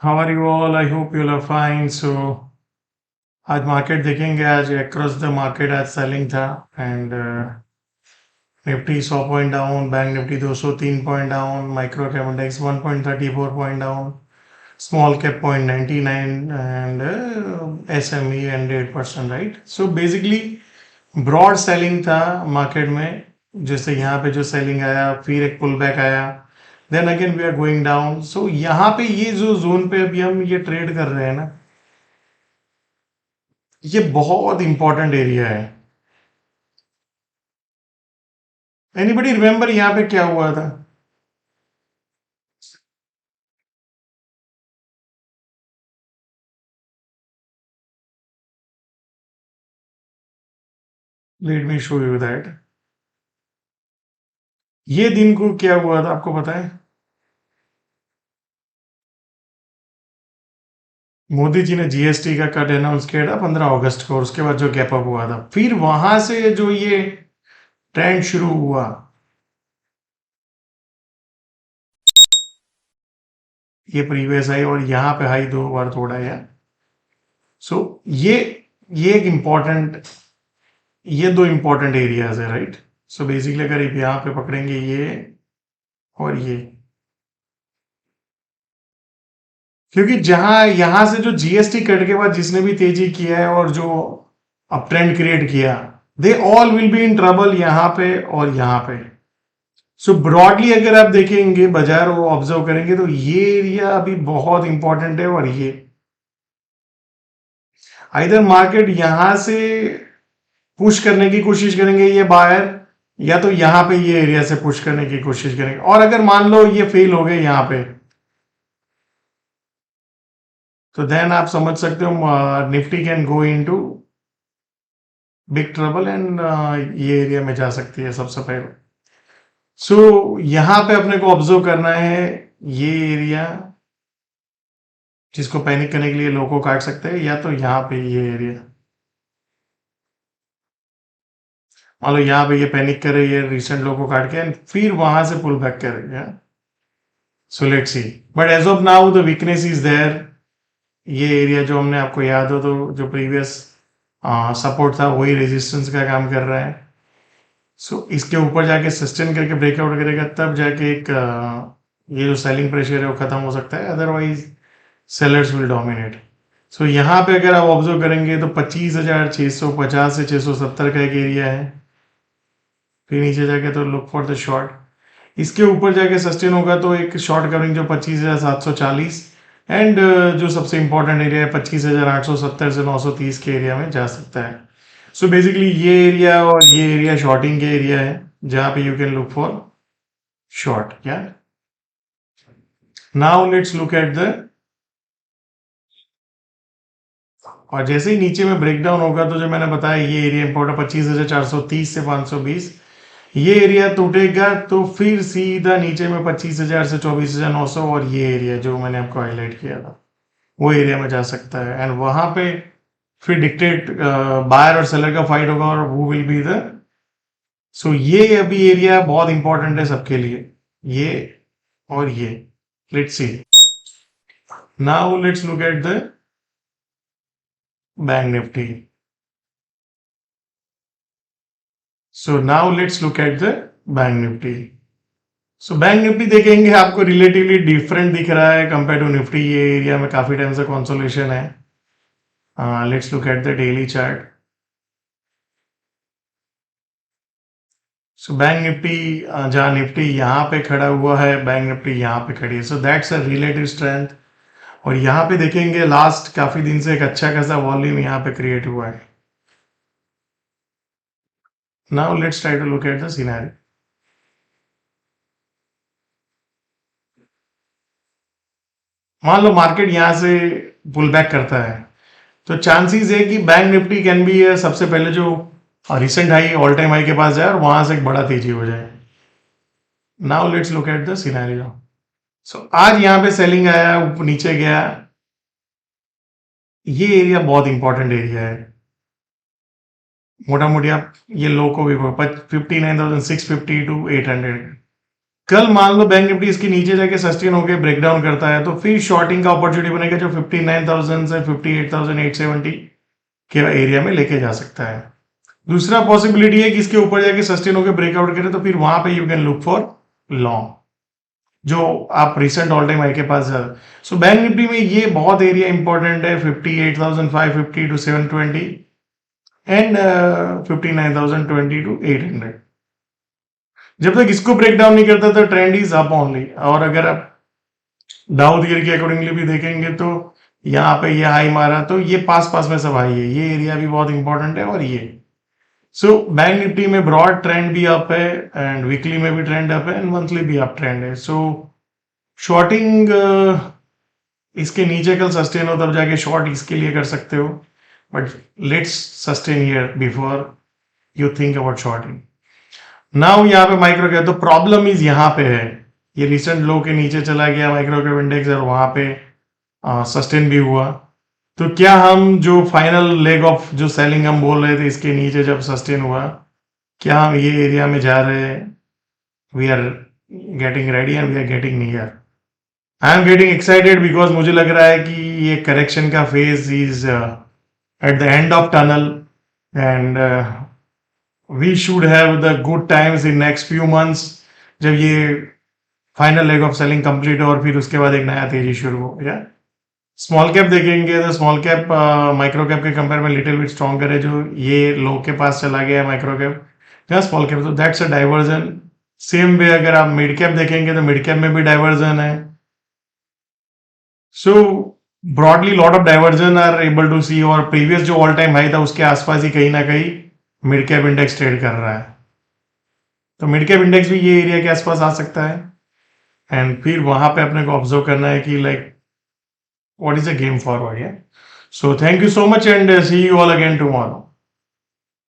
How are you all? I hope you all are fine. So आज market देखेंगे. आज across the market आज selling था and Nifty 100 point down, Bank Nifty 203 point down, micro cap index 1.34 point down, small cap 0.99 and SME and 8%. Right. So basically broad selling था market में. जैसे यहाँ पे जो सेलिंग आया, फिर एक पुल बैक आया, then again we are going down. So यहाँ पे ये जो जोन पे अभी हम ये ट्रेड कर रहे हैं ना, ये बहुत इंपॉर्टेंट एरिया है. एनीबडी रिमेम्बर यहाँ पे क्या हुआ था? Let me show you that. ये दिन को क्या हुआ था आपको पता है? मोदी जी ने जीएसटी का कट अनाउंस किया था 15 अगस्त को. उसके बाद जो गैप अप हुआ था, फिर वहां से जो ये ट्रेंड शुरू हुआ, ये प्रीवियस हाई और यहाँ पे हाई दो बार तोड़ा है. सो ये एक इम्पॉर्टेंट, ये दो इम्पॉर्टेंट एरियाज है. राइट. सो बेसिकली अगर यहाँ पे पकड़ेंगे ये और ये, क्योंकि जहां यहां से जो जीएसटी कट के बाद जिसने भी तेजी किया है और जो अप ट्रेंड क्रिएट किया, they all will be in trouble यहां पे और यहां पे. सो ब्रॉडली अगर आप देखेंगे बाजार वो ऑब्जर्व करेंगे तो ये एरिया अभी बहुत इंपॉर्टेंट है. और ये इधर मार्केट यहां से पुश करने की कोशिश करेंगे ये बायर, या तो यहां पे ये एरिया से पुश करने की कोशिश करेंगे. और अगर मान लो ये फेल हो गए यहां पे, तो देन आप समझ सकते हो Nifty can go into big trouble and ये एरिया में जा सकती है सबसे पहले. सो यहां पे अपने को ऑब्जर्व करना है ये एरिया, जिसको पैनिक करने के लिए लोगों काट सकते हैं, या तो यहाँ पे ये एरिया. मान लो यहाँ पे ये पैनिक करे, ये रिसेंट लोगों काट के एंड फिर वहां से पुल बैक करेगा. So let's see. But as of now the weakness is there. ये एरिया जो हमने आपको याद हो तो जो प्रीवियस सपोर्ट था वही रेजिस्टेंस का काम कर रहा है. सो इसके ऊपर जाके सस्टेन करके ब्रेकआउट करेगा, तब जाके एक ये जो सेलिंग प्रेशर है वो खत्म हो सकता है. Otherwise sellers will dominate. So यहाँ पे अगर आप ऑब्जर्व करेंगे तो 25,650 से 670 का एक एरिया है. फिर नीचे जाके तो लुक फॉर द शॉर्ट. इसके ऊपर जाके सस्टेन होगा तो एक शॉर्ट कवरिंग जो 25,740 एंड जो सबसे इंपॉर्टेंट एरिया है 25,870 से 930 के एरिया में जा सकता है. सो बेसिकली ये एरिया और ये एरिया शॉर्टिंग के एरिया है जहां पे you can look for short. क्या now let's look at the, और जैसे ही नीचे में ब्रेकडाउन होगा तो जो मैंने बताया ये एरिया इंपॉर्टेंट 25,430 से 520, ये एरिया टूटेगा तो फिर सीधा नीचे में 25,000 से 24,900 और ये एरिया जो मैंने आपको हाईलाइट किया था वो एरिया में जा सकता है. एंड वहां पे फिर डिक्टेट बायर और सेलर का फाइट होगा और वो विल बी द. सो ये अभी एरिया बहुत इंपॉर्टेंट है सबके लिए, ये और ये. Let's see. Now let's look at the bank Nifty. So now let's look at the bank Nifty. So bank Nifty देखेंगे आपको रिलेटिवली डिफरेंट दिख रहा है कंपेयर टू निफ्टी. ये एरिया में काफी टाइम से कंसोलिडेशन है. Let's look at the daily chart. So bank Nifty जहां निफ्टी यहाँ पे खड़ा हुआ है, बैंक निफ्टी यहाँ पे खड़ी है. So that's a relative strength. और यहाँ पे देखेंगे लास्ट काफी दिन से एक अच्छा खासा वॉल्यूम यहाँ पे क्रिएट हुआ है. Now let's try to look at the scenario. मान लो मार्केट यहाँ से पुल बैक करता है तो चांसेस है कि बैंक निफ्टी कैन बी सबसे पहले जो recent high all time high के पास जाए और वहां से एक बड़ा तेजी हो जाए. Now let's look at the scenario. So आज यहाँ पे सेलिंग आया, ऊपर नीचे गया. ये एरिया बहुत इंपॉर्टेंट एरिया है. मोटा मोटी आप ये लो को भी 59,650 टू 800. कल मान लो बैंक निफ्टी इसके नीचे जाके सस्टेन होकर ब्रेकडाउन करता है तो फिर शॉर्टिंग का अपॉर्चुनिटी बनेगा जो 59,000 से 58,870 के एरिया में लेके जा सकता है। दूसरा पॉसिबिलिटी है कि इसके ऊपर जाके सस्टेन होकर ब्रेकआउट करे तो फिर वहां पे you can look for long, जो आप रिसेंट ऑल टाइम हाई के पास जा। सो बैंक निफ्टी में ये बहुत एरिया इंपॉर्टेंट है 58,550 टू 720 एंड 59,020 टू 800। जब तक इसको ब्रेक डाउन नहीं करता तो ट्रेंड इज अप ओनली। और अगर आप डाउ थियरी के अकॉर्डिंगली भी देखेंगे तो यहाँ पे ये हाई मारा तो ये पास में सब हाई है, ये एरिया भी बहुत इंपॉर्टेंट है। और ये सो बैंक निफ्टी में ब्रॉड ट्रेंड भी अप है एंड वीकली में भी ट्रेंड अप है एंड मंथली भी अप ट्रेंड है। सो शॉर्टिंग इसके नीचे कल सस्टेन हो तब जाके शॉर्ट इसके लिए कर सकते हो, but let's sustain here before you think about shorting. Now यहाँ पे माइक्रो कैप, तो प्रॉब्लम इज यहाँ पे है, ये रिसेंट लो के नीचे चला गया माइक्रो कैप इंडेक्स और वहां पे सस्टेन भी हुआ। तो क्या हम जो फाइनल लेग ऑफ जो सेलिंग हम बोल रहे थे इसके नीचे जब सस्टेन हुआ, क्या हम ये एरिया में जा रहे हैं? We are getting ready and we are getting near. I am getting excited because मुझे लग रहा है कि ये करेक्शन का phase is at the end of tunnel and we should have the good times in next few months, जब ये final leg of selling complete हो और फिर उसके बाद एक नया तेजी शुरू हो। या स्मॉल कैप देखेंगे तो स्मॉल कैप माइक्रो कैप के कंपेयर में लिटिल बिट स्ट्रॉन्गर है, जो ये लो के पास चला गया है माइक्रो कैप या स्मॉल कैप, तो that's a diversion. Same way अगर आप मिड कैप देखेंगे तो मिड कैप में भी डाइवर्जन है। So broadly lot of diversion are able to see, और प्रीवियस जो ऑल टाइम हाई था उसके आसपास ही कहीं ना कहीं मिड कैप इंडेक्स ट्रेड कर रहा है, तो मिड कैप इंडेक्स भी ये एरिया के आसपास आ सकता है एंड फिर वहां पे अपने को ऑब्जर्व करना है कि like what is the game forward. Yeah, so thank you so much and see you all again tomorrow.